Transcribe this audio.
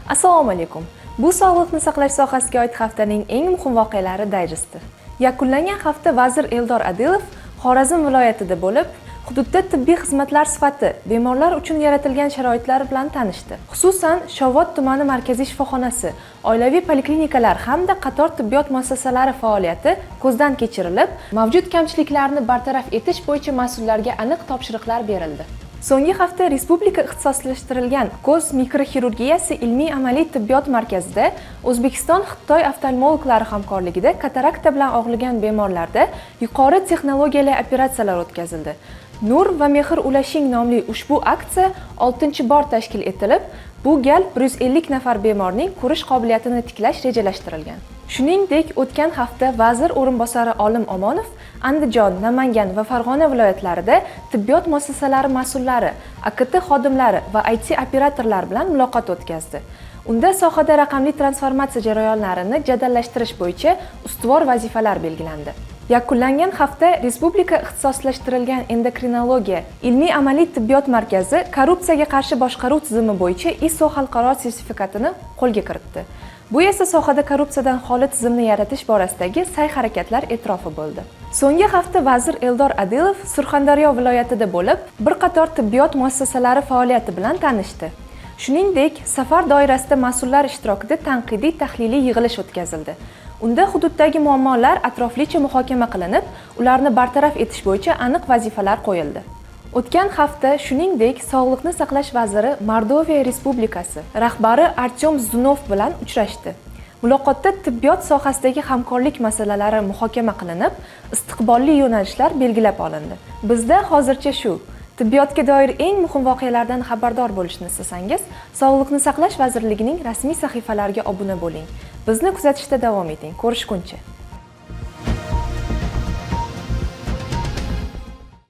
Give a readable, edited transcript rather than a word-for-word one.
Assalomu alaykum. Bu sog'liqni saqlash sohasiga oid haftaning eng muhim voqealari dayjesti. Yakunlangan hafta vazir Eldor Adilov Xorazm viloyatida bo'lib, hududda tibbiy xizmatlar sifati, bemorlar uchun yaratilgan sharoitlar bilan tanishdi. Xususan, Shovot tumani markaziy shifoxonasi, oilaviy poliklinikalar hamda qator tibbiyot muassasalari faoliyati ko'zdan kechirilib, mavjud kamchiliklarni bartaraf etish bo'yicha mas'ullarga aniq topshiriqlar berildi. So'nggi hafta Respublika ixtisoslashtirilgan ko'z mikroxirurgiyasi ilmiy-amaliy tibbiyot markazida O'zbekiston-Xitoy oftalmologlari hamkorligida katarakta bilan og'rigan bemorlarda yuqori texnologiyali operatsiyalar o'tkazildi. Nur va mehr ulashing nomli ushbu aksiya 6-bor tashkil etilib, bu gal 150 nafar bemorning ko'rish qobiliyatini tiklash rejalashtirilgan. Shuningdek, o'tgan hafta vazir o'rinbosari Olim Omonov Andijon, Namangan va Farg'ona viloyatlarida tibbiyot muassasalari mas'ullari, AKT xodimlari va IT operatorlar bilan muloqot o'tkazdi. Unda sohada raqamli transformatsiya jarayonlarini jadallashtirish bo'yicha ustuvor vazifalar belgilandi. Yakunlangan hafta Respublika ixtisoslashtirilgan endokrinologiya ilmiy-amaliy tibbiyot markazi korrupsiyaga qarshi boshqaruv tizimi bo'yicha ISO xalqaro sertifikatini qo'lga kiritdi. Bu esa sohada korrupsiyadan xoli tizimni yaratish borasidagi sa'y-harakatlar e'tirofi bo'ldi. So'nggi hafta vazir Eldor Adilov Surxondaryo viloyatida bo'lib, bir qator tibbiyot muassasalari faoliyati bilan tanishdi. Shuningdek, safar doirasida mas'ullar ishtirokida tanqidiy tahliliy yig'ilish o'tkazildi. Unda hududdagi muammolar atroflicha muhokama qilinib, ularni bartaraf etish bo'yicha aniq vazifalar qo'yildi. O'tgan hafta, shuningdek, Sog'liqni saqlash vaziri Mordoviya Respublikasi rahbari Artyom Zunov bilan uchrashdi. Muloqotda tibbiyot sohasidagi hamkorlik masalalari muhokama qilinib, istiqbolli yo'nalishlar belgilab olindi. Bizda hozircha shu. Tibbiyotga doir eng muhim voqealardan xabardor bo'lishni istasangiz, Sog'liqni saqlash vazirligining rasmiy sahifalariga obuna bo'ling. Bizni kuzatishda davom eting. Ko'rishguncha.